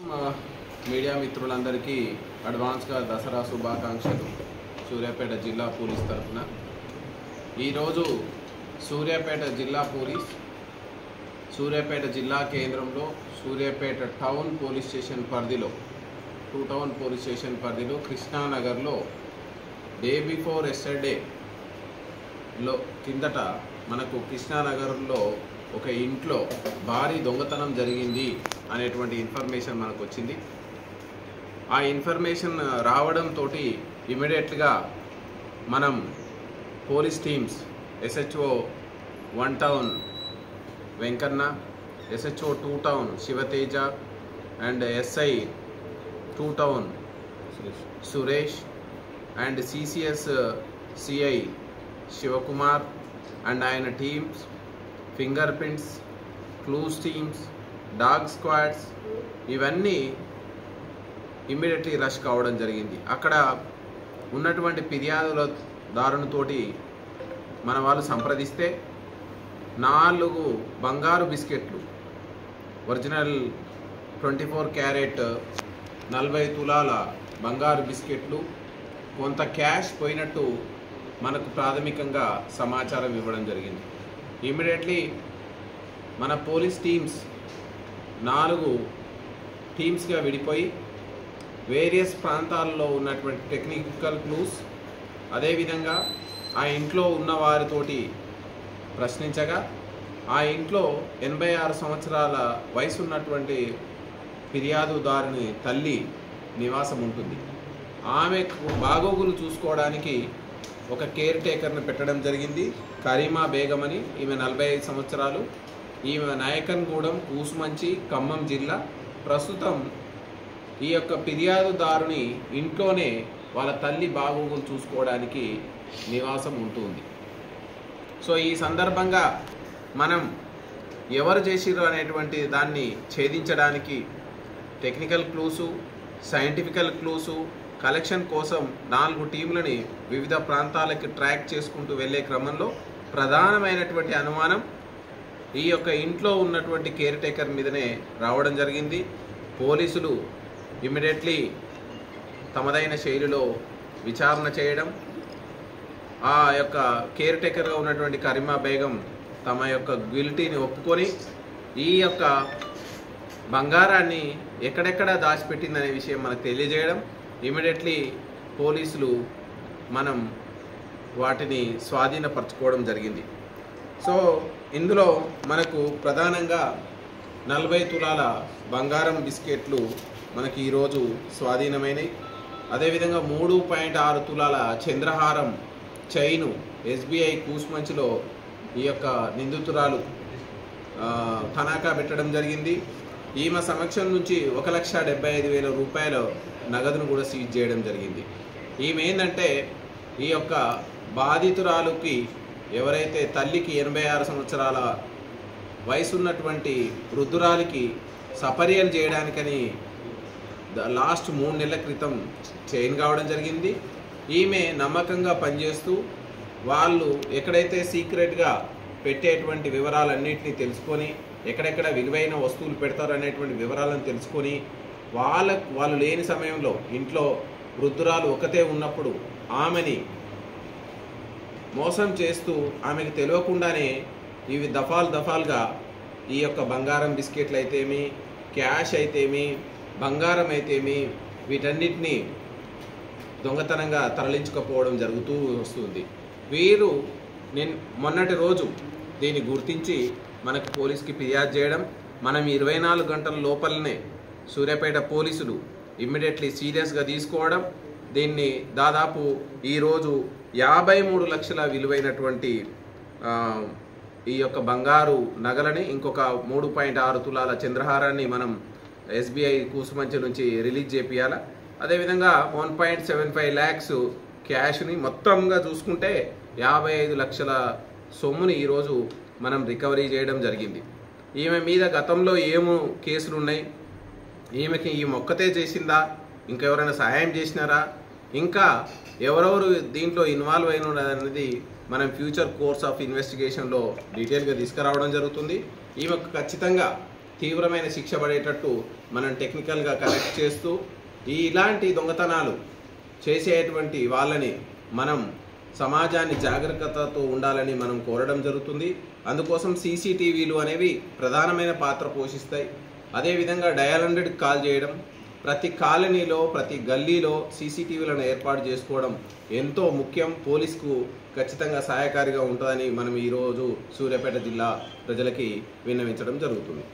Media మిత్రులందరికీ అడ్వాన్స్గా దసరా శుభాకాంక్షలు. సూర్యాపేట జిల్లా పోలీస్ తరఫున ఈరోజు సూర్యాపేట జిల్లా కేంద్రంలో సూర్యాపేట టౌన్ పోలీస్ స్టేషన్ పరిధిలో టౌన్ పోలీస్ స్టేషన్ పరిధిలో కృష్ణానగర్లో డే బిఫోర్ ఎస్టర్డేలో కిందట మనకు కృష్ణానగర్లో ఒక ఇంట్లో భారీ దొంగతనం జరిగింది అనేటువంటి ఇన్ఫర్మేషన్ మనకు వచ్చింది. ఆ ఇన్ఫర్మేషన్ రావడంతో ఇమీడియట్గా మనం police teams SHO 1 town Venkanna, SHO 2 town Shivateja and SI 2 town Suresh and CCS CI Shivakumar and ఆయన teams, finger prints, clues teams, dog squads ఇవన్నీ ఇమ్మీడియట్లీ రష్ కావడం జరిగింది. అక్కడ ఉన్నటువంటి ఫిర్యాదుదారునితోటి మన వాళ్ళు సంప్రదిస్తే 4 బంగారు బిస్కెట్లు ఒరిజినల్ 24 క్యారెట్ 40 తులాల బంగారు బిస్కెట్లు, కొంత క్యాష్ పోయినట్టు మనకు ప్రాథమికంగా సమాచారం ఇవ్వడం జరిగింది. ఇమ్మీడియట్లీ మన పోలీస్ టీమ్స్ 4 టీమ్స్గా విడిపోయి వేరియస్ ప్రాంతాల్లో ఉన్నటువంటి టెక్నికల్ క్లూస్, అదేవిధంగా ఆ ఇంట్లో ఉన్న వారితోటి ప్రశ్నించగా ఆ ఇంట్లో 86 సంవత్సరాల వయసు ఉన్నటువంటి ఫిర్యాదుదారుని తల్లి నివాసం ఉంటుంది. ఆమెకు బాగోగులు చూసుకోవడానికి ఒక కేర్ టేకర్ని పెట్టడం జరిగింది. కరీమా బేగం అని, ఈమె 45 సంవత్సరాలు. ఈమె నాయకన్గూడెం, కూసుమంచి, ఖమ్మం జిల్లా. ప్రస్తుతం ఈ యొక్క ఫిర్యాదుదారుని ఇంట్లోనే వాళ్ళ తల్లి బాగోగులు చూసుకోవడానికి నివాసం ఉంటుంది. సో ఈ సందర్భంగా మనం ఎవరు చేసిర్రు అనేటువంటి దాన్ని ఛేదించడానికి టెక్నికల్ క్లూసు, సైంటిఫికల్ క్లూసు కలెక్షన్ కోసం 4 టీంలని వివిధ ప్రాంతాలకి ట్రాక్ చేసుకుంటూ వెళ్ళే క్రమంలో ప్రధానమైనటువంటి అనుమానం ఈ యొక్క ఇంట్లో ఉన్నటువంటి కేర్ టేకర్ మీదనే రావడం జరిగింది. పోలీసులు ఇమ్మీడియట్లీ తమదైన శైలిలో విచారణ చేయడం, ఆ యొక్క కేర్ టేకర్గా ఉన్నటువంటి కరీమా బేగం తమ యొక్క గిల్టీని ఒప్పుకొని ఈ యొక్క బంగారాన్ని ఎక్కడెక్కడ దాచిపెట్టిందనే విషయం మనకు తెలియజేయడం, ఇమీడియట్లీ పోలీసులు మనం వాటిని స్వాధీనపరచుకోవడం జరిగింది. సో ఇందులో మనకు ప్రధానంగా 40 తులాల బంగారం బిస్కెట్లు మనకి ఈరోజు స్వాధీనమైనవి. అదేవిధంగా 3.6 తులాల చంద్రహారం చైను SBI కూసుమంచిలో ఈ యొక్క నిందితురాలు తనఖా పెట్టడం జరిగింది. ఈమె సమక్షం నుంచి 1,75,000 రూపాయల నగదును కూడా సీజ్ చేయడం జరిగింది. ఈమె ఏంటంటే ఈ యొక్క బాధితురాలుకి ఎవరైతే తల్లికి 86 సంవత్సరాల వయసు ఉన్నటువంటి వృద్ధురాలికి సపర్యలు చేయడానికని లాస్ట్ 3 నెలల క్రితం చైన్ కావడం జరిగింది. ఈమె నమ్మకంగా పనిచేస్తూ వాళ్ళు ఎక్కడైతే సీక్రెట్గా పెట్టేటువంటి వివరాలన్నింటినీ తెలుసుకొని ఎక్కడెక్కడ విలువైన వస్తువులు పెడతారు అనేటువంటి వివరాలను తెలుసుకొని వాళ్ళు లేని సమయంలో ఇంట్లో వృద్ధురాలు ఒకతే ఉన్నప్పుడు ఆమెని మోసం చేస్తూ ఆమెకు తెలియకుండానే ఇవి దఫాలుగా ఈ యొక్క బంగారం బిస్కెట్లు అయితేమి, క్యాష్ అయితేమి, బంగారం అయితేమి వీటన్నిటినీ దొంగతనంగా తరలించుకపోవడం జరుగుతూ వస్తుంది. వీరు మొన్నటి రోజు దీన్ని గుర్తించి మనకు పోలీస్కి ఫిర్యాదు చేయడం, మనం 24 గంటల లోపలనే సూర్యాపేట పోలీసులు ఇమ్మీడియట్లీ సీరియస్గా తీసుకోవడం, దీన్ని దాదాపు ఈరోజు 53 లక్షల విలువైనటువంటి ఈ యొక్క బంగారు నగలని, ఇంకొక 3.6 తులాల చంద్రహారాన్ని మనం SBI కూసుమంచి నుంచి రిలీజ్ చేపియాల. అదేవిధంగా 1.75 lakhs క్యాష్ని మొత్తంగా చూసుకుంటే 55 లక్షల సొమ్ముని ఈరోజు మనం రికవరీ చేయడం జరిగింది. ఈమె మీద గతంలో ఏమో కేసులు ఉన్నాయి, ఈమెకి ఈ మొక్కతే చేసిందా, ఇంకెవరైనా సహాయం చేసినారా, ఇంకా ఎవరెవరు దీంట్లో ఇన్వాల్వ్ అయిన అనేది మనం ఫ్యూచర్ కోర్స్ ఆఫ్ ఇన్వెస్టిగేషన్లో డీటెయిల్గా తీసుకురావడం జరుగుతుంది. ఈమెకు ఖచ్చితంగా తీవ్రమైన శిక్ష పడేటట్టు మనం టెక్నికల్గా కరెక్ట్ చేస్తూ ఇలాంటి దొంగతనాలు చేసేటువంటి వాళ్ళని మనం సమాజాన్ని జాగ్రత్తతో ఉండాలని మనం కోరడం జరుగుతుంది. అందుకోసం సీసీటీవీలు అనేవి ప్రధానమైన పాత్ర పోషిస్తాయి. అదేవిధంగా డయల్ 100కి కాల్ చేయడం, ప్రతి కాలనీలో ప్రతి గల్లీలో సీసీటీవీలను ఏర్పాటు చేసుకోవడం ఎంతో ముఖ్యం. పోలీసుకు ఖచ్చితంగా సహాయకారిగా ఉంటుందని మనం ఈరోజు సూర్యాపేట జిల్లా ప్రజలకి విన్నవించడం జరుగుతుంది.